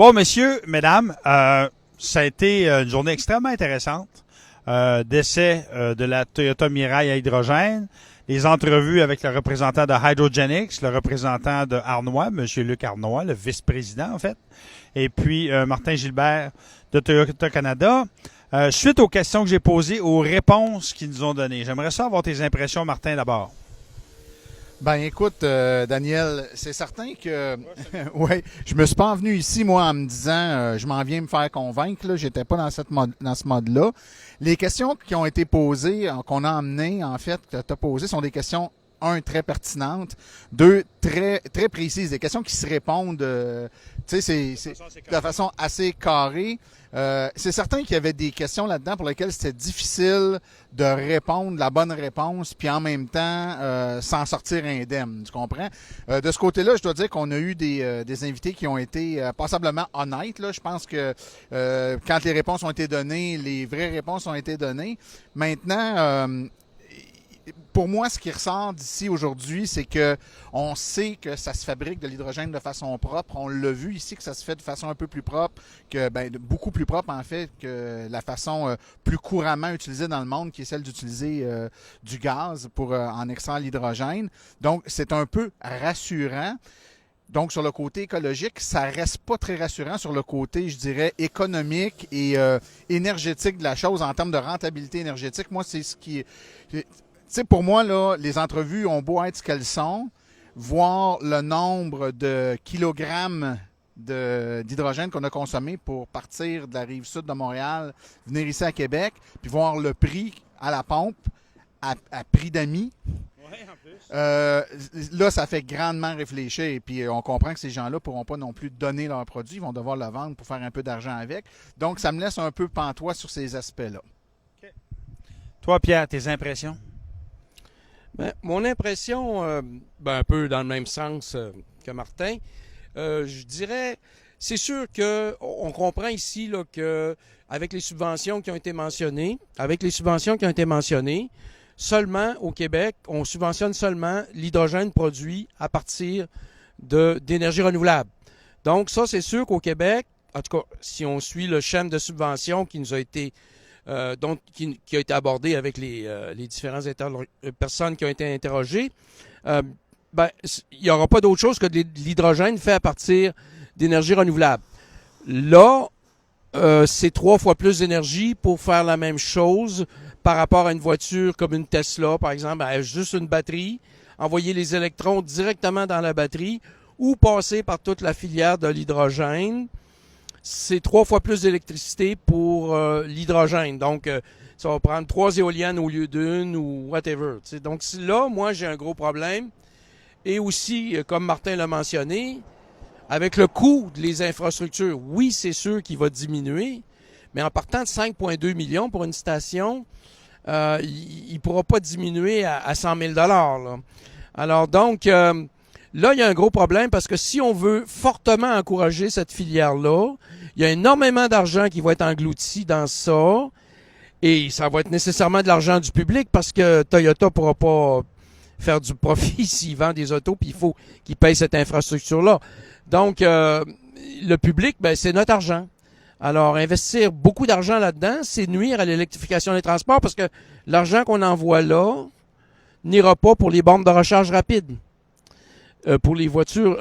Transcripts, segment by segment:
Bon, messieurs, mesdames, ça a été une journée extrêmement intéressante. D'essai de la Toyota Mirai à hydrogène, les entrevues avec le représentant de Hydrogenics, le représentant de Arnois, M. Luc Arnois, le vice-président en fait, et puis Martin Gilbert de Toyota Canada. Suite aux questions que j'ai posées, aux réponses qu'ils nous ont données. J'aimerais ça avoir tes impressions, Martin, d'abord. Ben écoute, Daniel, c'est certain que ouais, je me suis pas venu ici moi en me disant je m'en viens me faire convaincre là, j'étais pas dans ce mode-là. Les questions qui ont été posées, qu'on a emmenées en fait, que tu as posées sont des questions très pertinentes, deux très précises, des questions qui se répondent tu sais c'est de façon assez carrée. C'est certain qu'il y avait des questions là-dedans pour lesquelles c'était difficile de répondre la bonne réponse, puis en même temps s'en sortir indemne, tu comprends? De ce côté-là, je dois dire qu'on a eu des invités qui ont été passablement honnêtes. Là. Je pense que quand les réponses ont été données, les vraies réponses ont été données. Maintenant, pour moi, ce qui ressort d'ici aujourd'hui, c'est que on sait que ça se fabrique de l'hydrogène de façon propre. On l'a vu ici que ça se fait de façon un peu plus propre, beaucoup plus propre en fait que la façon plus couramment utilisée dans le monde, qui est celle d'utiliser du gaz pour en extraire l'hydrogène. Donc, c'est un peu rassurant. Donc, sur le côté écologique, ça reste pas très rassurant sur le côté, je dirais, économique et énergétique de la chose en termes de rentabilité énergétique. Moi, c'est ce qui... Tu sais, pour moi, là, les entrevues ont beau être ce qu'elles sont, voir le nombre de kilogrammes d'hydrogène qu'on a consommé pour partir de la rive sud de Montréal, venir ici à Québec, puis voir le prix à la pompe à prix d'amis. Oui, en plus. Là, ça fait grandement réfléchir. Et puis, on comprend que ces gens-là ne pourront pas non plus donner leurs produits. Ils vont devoir le vendre pour faire un peu d'argent avec. Donc, ça me laisse un peu pantois sur ces aspects-là. Okay. Toi, Pierre, tes impressions? Ben, mon impression, un peu dans le même sens que Martin, je dirais, c'est sûr qu'on comprend ici là, que avec les subventions qui ont été mentionnées, seulement au Québec, on subventionne seulement l'hydrogène produit à partir d'énergie renouvelable. Donc ça, c'est sûr qu'au Québec, en tout cas, si on suit le schéma de subvention qui nous a été qui a été abordé avec les différentes personnes qui ont été interrogées, il n'y aura pas d'autre chose que de l'hydrogène fait à partir d'énergie renouvelable. Là, c'est 3 fois plus d'énergie pour faire la même chose par rapport à une voiture comme une Tesla, par exemple, avec juste une batterie, envoyer les électrons directement dans la batterie ou passer par toute la filière de l'hydrogène. C'est 3 fois plus d'électricité pour l'hydrogène. Donc, ça va prendre 3 éoliennes au lieu d'une ou whatever. T'sais. Donc là, moi, j'ai un gros problème. Et aussi, comme Martin l'a mentionné, avec le coût des infrastructures, oui, c'est sûr qu'il va diminuer, mais en partant de 5,2 millions pour une station, il ne pourra pas diminuer à 100 000 là. Alors donc, là, il y a un gros problème parce que si on veut fortement encourager cette filière-là, il y a énormément d'argent qui va être englouti dans ça et ça va être nécessairement de l'argent du public parce que Toyota ne pourra pas faire du profit s'il vend des autos puis il faut qu'il paye cette infrastructure-là. Donc, le public, c'est notre argent. Alors, investir beaucoup d'argent là-dedans, c'est nuire à l'électrification des transports parce que l'argent qu'on envoie là n'ira pas pour les bornes de recharge rapide. Pour les voitures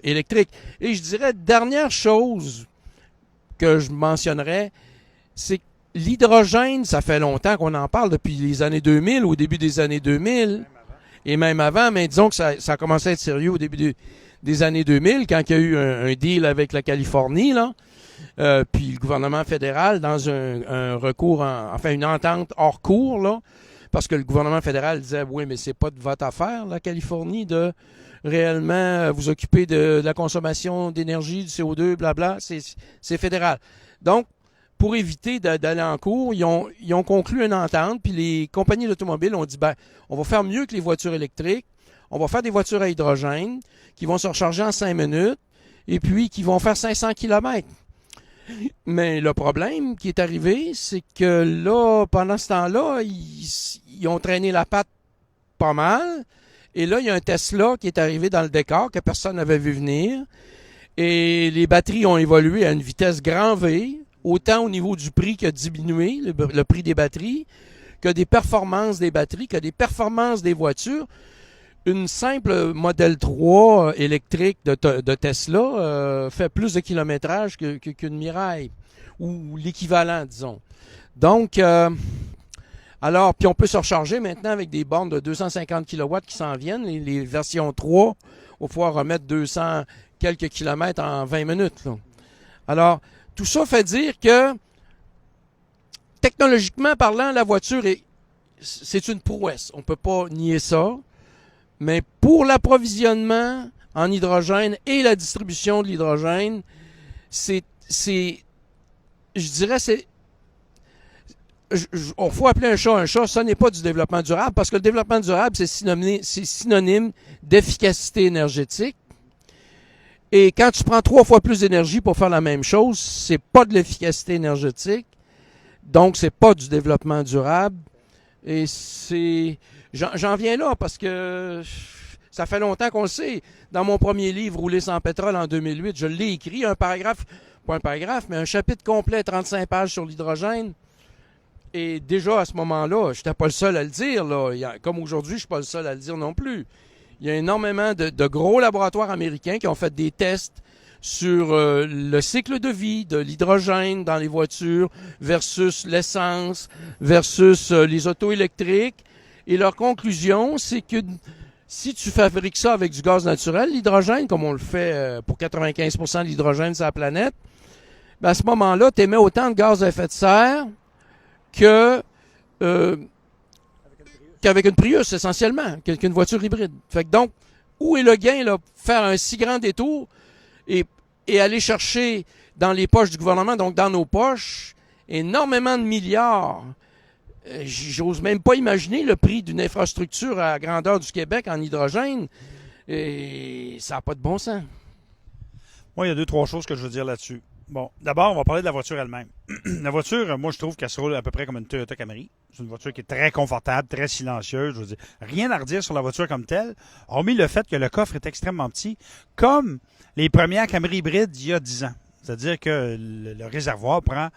électriques. Et je dirais, dernière chose que je mentionnerais, c'est que l'hydrogène, ça fait longtemps qu'on en parle, depuis les années 2000, au début des années 2000, et même avant, mais disons que ça a commencé à être sérieux au début des années 2000, quand il y a eu un deal avec la Californie, là, puis le gouvernement fédéral, dans un recours, une entente hors cours, là, parce que le gouvernement fédéral disait, oui, mais c'est pas de votre affaire, la Californie, de réellement vous occuper de la consommation d'énergie, du CO2, blabla, c'est fédéral. Donc, pour éviter d'aller en cours, ils ont conclu une entente, puis les compagnies d'automobiles ont dit, on va faire mieux que les voitures électriques, on va faire des voitures à hydrogène qui vont se recharger en 5 minutes, et puis qui vont faire 500 km. Mais le problème qui est arrivé, c'est que là, pendant ce temps-là, ils ont traîné la patte pas mal. Et là, il y a un Tesla qui est arrivé dans le décor que personne n'avait vu venir. Et les batteries ont évolué à une vitesse grand V, autant au niveau du prix qui a diminué, le prix des batteries, que des performances des batteries, que des performances des voitures. Une simple Model 3 électrique de Tesla fait plus de kilométrage qu'une Mirai, ou l'équivalent, disons. Donc, alors, puis on peut se recharger maintenant avec des bornes de 250 kW qui s'en viennent. Les versions 3, on va pouvoir remettre 200 quelques kilomètres en 20 minutes. Là. Alors, tout ça fait dire que, technologiquement parlant, la voiture, c'est une prouesse. On ne peut pas nier ça. Mais pour l'approvisionnement en hydrogène et la distribution de l'hydrogène, je dirais, on faut appeler un chat, ça n'est pas du développement durable, parce que le développement durable, c'est synonyme d'efficacité énergétique. Et quand tu prends 3 fois plus d'énergie pour faire la même chose, c'est pas de l'efficacité énergétique, donc c'est pas du développement durable. Et j'en viens là parce que ça fait longtemps qu'on le sait. Dans mon premier livre, Rouler sans pétrole en 2008, je l'ai écrit, mais un chapitre complet, 35 pages sur l'hydrogène. Et déjà, à ce moment-là, je n'étais pas le seul à le dire. Là. Comme aujourd'hui, je ne suis pas le seul à le dire non plus. Il y a énormément de gros laboratoires américains qui ont fait des tests sur le cycle de vie de l'hydrogène dans les voitures versus l'essence, versus les autos électriques. Et leur conclusion, c'est que si tu fabriques ça avec du gaz naturel, l'hydrogène, comme on le fait pour 95% de l'hydrogène sur la planète, ben à ce moment-là, tu émets autant de gaz à effet de serre qu'avec une Prius, essentiellement, qu'une voiture hybride. Fait que donc, où est le gain, là? Faire un si grand détour et aller chercher dans les poches du gouvernement, donc dans nos poches, énormément de milliards. J'ose même pas imaginer le prix d'une infrastructure à la grandeur du Québec en hydrogène. Et ça n'a pas de bon sens. Moi, il y a 2-3 choses que je veux dire là-dessus. Bon, d'abord, on va parler de la voiture elle-même. La voiture, moi, je trouve qu'elle se roule à peu près comme une Toyota Camry. C'est une voiture qui est très confortable, très silencieuse. Je veux dire, rien à redire sur la voiture comme telle, hormis le fait que le coffre est extrêmement petit, comme les premières Camry hybrides il y a 10 ans. C'est-à-dire que le réservoir prend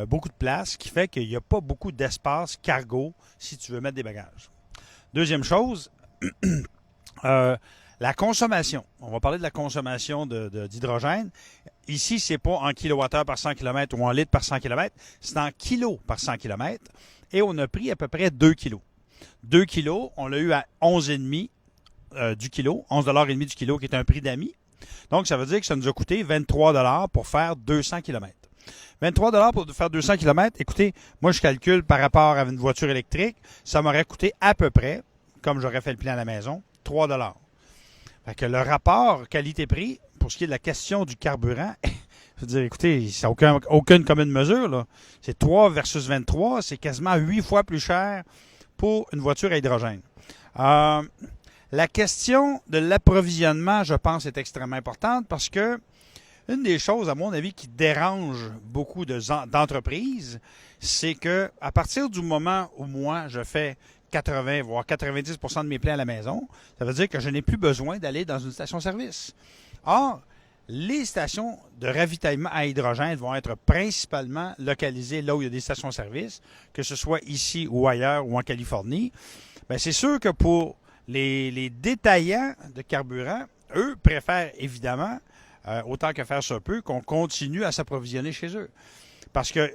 beaucoup de place, ce qui fait qu'il n'y a pas beaucoup d'espace cargo si tu veux mettre des bagages. Deuxième chose, la consommation. On va parler de la consommation d'hydrogène. Ici, c'est pas en kilowattheure par 100 km ou en litres par 100 km, c'est en kilos par 100 km. Et on a pris à peu près 2 kilos. 2 kilos, on l'a eu à 11,5 du kilo, 11,5 du kilo, qui est un prix d'amis. Donc, ça veut dire que ça nous a coûté 23 pour faire 200 km. 23 pour faire 200 km, écoutez, moi je calcule par rapport à une voiture électrique, ça m'aurait coûté à peu près, comme j'aurais fait le plein à la maison, 3 Fait que le rapport qualité-prix, pour ce qui est de la question du carburant, je veux dire, écoutez, ça n'a aucune commune mesure, là. C'est 3 versus 23, c'est quasiment 8 fois plus cher pour une voiture à hydrogène. La question de l'approvisionnement, je pense, est extrêmement importante parce que une des choses, à mon avis, qui dérange beaucoup d'entreprises, c'est que à partir du moment où moi, je fais 80, voire 90% de mes pleins à la maison, ça veut dire que je n'ai plus besoin d'aller dans une station-service. Or, les stations de ravitaillement à hydrogène vont être principalement localisées là où il y a des stations-service, que ce soit ici ou ailleurs ou en Californie. Bien, c'est sûr que pour les détaillants de carburant, eux préfèrent évidemment, autant que faire se peut, qu'on continue à s'approvisionner chez eux. Parce que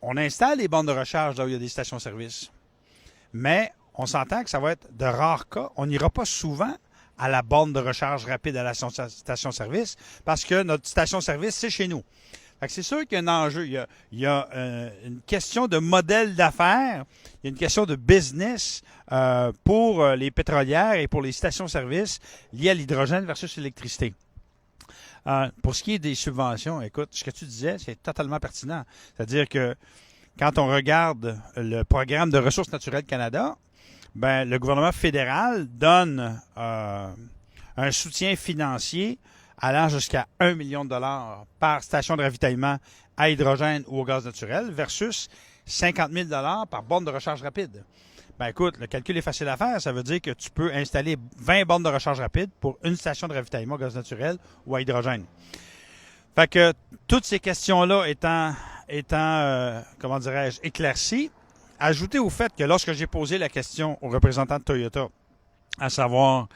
on installe les bornes de recharge là où il y a des stations-service. Mais on s'entend que ça va être de rares cas. On n'ira pas souvent à la borne de recharge rapide à la station-service parce que notre station-service, c'est chez nous. Fait que c'est sûr qu'il y a un enjeu. Il y a une question de modèle d'affaires, il y a une question de business pour les pétrolières et pour les stations-service liées à l'hydrogène versus l'électricité. Pour ce qui est des subventions, écoute, ce que tu disais, c'est totalement pertinent. C'est-à-dire que quand on regarde le programme de ressources naturelles Canada, ben, le gouvernement fédéral donne un soutien financier allant jusqu'à 1 million de dollars par station de ravitaillement à hydrogène ou au gaz naturel versus 50 000 dollars par borne de recharge rapide. Ben écoute, le calcul est facile à faire. Ça veut dire que tu peux installer 20 bornes de recharge rapide pour une station de ravitaillement au gaz naturel ou à hydrogène. Fait que toutes ces questions-là comment dirais-je, éclaircies, ajoutez au fait que lorsque j'ai posé la question aux représentants de Toyota, à savoir,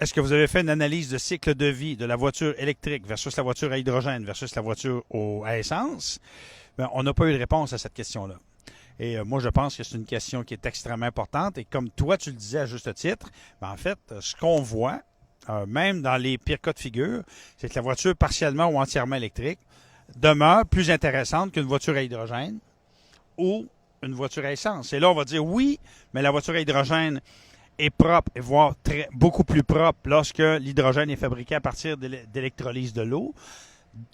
est-ce que vous avez fait une analyse de cycle de vie de la voiture électrique versus la voiture à hydrogène versus la voiture à essence? Bien, on n'a pas eu de réponse à cette question-là. Et moi, je pense que c'est une question qui est extrêmement importante. Et comme toi, tu le disais à juste titre, bien, en fait, ce qu'on voit, même dans les pires cas de figure, c'est que la voiture partiellement ou entièrement électrique demeure plus intéressante qu'une voiture à hydrogène ou une voiture à essence. Et là, on va dire oui, mais la voiture à hydrogène est propre, et voire beaucoup plus propre lorsque l'hydrogène est fabriqué à partir d'électrolyse de l'eau,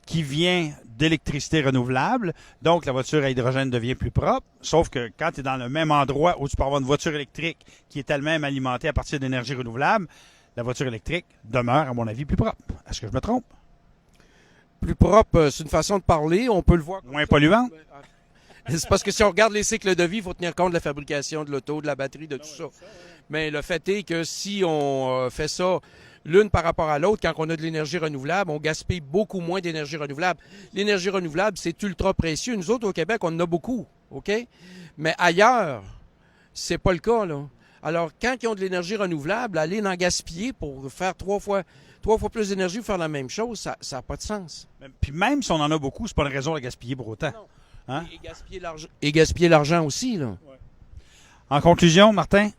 qui vient d'électricité renouvelable. Donc, la voiture à hydrogène devient plus propre. Sauf que quand tu es dans le même endroit où tu peux avoir une voiture électrique qui est elle-même alimentée à partir d'énergie renouvelable, la voiture électrique demeure, à mon avis, plus propre. Est-ce que je me trompe? Plus propre, c'est une façon de parler. On peut le voir. Moins polluante? C'est parce que si on regarde les cycles de vie, il faut tenir compte de la fabrication de l'auto, de la batterie, de tout ça. Mais le fait est que si on fait ça l'une par rapport à l'autre, quand on a de l'énergie renouvelable, on gaspille beaucoup moins d'énergie renouvelable. L'énergie renouvelable, c'est ultra précieux. Nous autres, au Québec, on en a beaucoup, OK? Mais ailleurs, c'est pas le cas, là. Alors, quand ils ont de l'énergie renouvelable, aller en gaspiller pour faire trois fois plus d'énergie pour faire la même chose, ça n'a pas de sens. Puis même si on en a beaucoup, c'est pas une raison de gaspiller pour autant. Hein? Et gaspiller l'argent aussi, là. Ouais. En conclusion, Martin?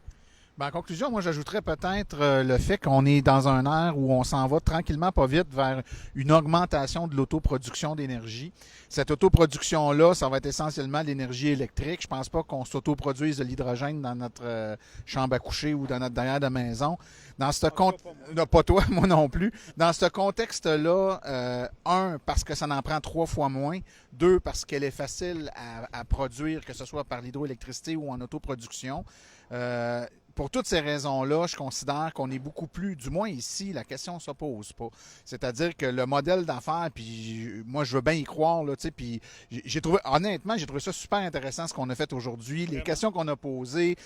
Ben, en conclusion, moi, j'ajouterais peut-être le fait qu'on est dans un air où on s'en va tranquillement, pas vite, vers une augmentation de l'autoproduction d'énergie. Cette autoproduction-là, ça va être essentiellement l'énergie électrique. Je pense pas qu'on s'autoproduise de l'hydrogène dans notre chambre à coucher ou dans notre derrière de maison. Dans ce pas toi, moi non plus. Dans ce contexte-là, parce que ça en prend 3 fois moins. 2, parce qu'elle est facile à produire, que ce soit par l'hydroélectricité ou en autoproduction. Pour toutes ces raisons-là, je considère qu'on est beaucoup plus, du moins ici, la question ne se pose pas. C'est-à-dire que le modèle d'affaires, puis moi je veux bien y croire, là, tu sais, puis honnêtement, j'ai trouvé ça super intéressant ce qu'on a fait aujourd'hui, les questions qu'on a posées,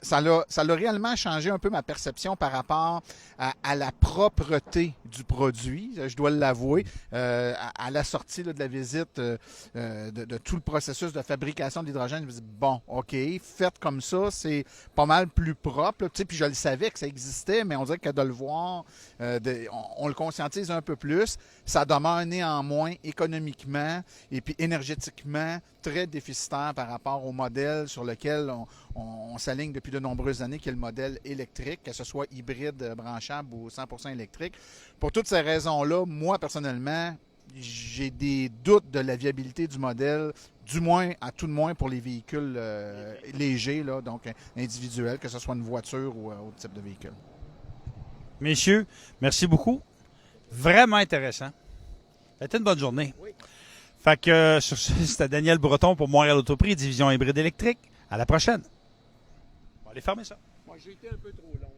ça l'a réellement changé un peu ma perception par rapport à la propreté du produit, je dois l'avouer, à la sortie là, de la visite de tout le processus de fabrication de l'hydrogène. Je me dis, bon, OK, fait comme ça, c'est pas mal plus propre. Là, puis je le savais que ça existait, mais on dirait que de le voir, on le conscientise un peu plus. Ça demeure néanmoins économiquement et puis énergétiquement très déficitaire par rapport au modèle sur lequel on s'aligne depuis de nombreuses années, qui est le modèle électrique, que ce soit hybride, branchable ou 100% électrique. Pour toutes ces raisons-là, moi, personnellement, j'ai des doutes de la viabilité du modèle, du moins, à tout de moins pour les véhicules légers, là, donc individuels, que ce soit une voiture ou autre type de véhicule. Messieurs, merci beaucoup. Vraiment intéressant. C'était une bonne journée. Oui. Fait que sur ce, c'était Daniel Breton pour Montréal Autoprix, division hybride électrique. À la prochaine. On va aller fermer ça. Moi, j'ai été un peu trop long.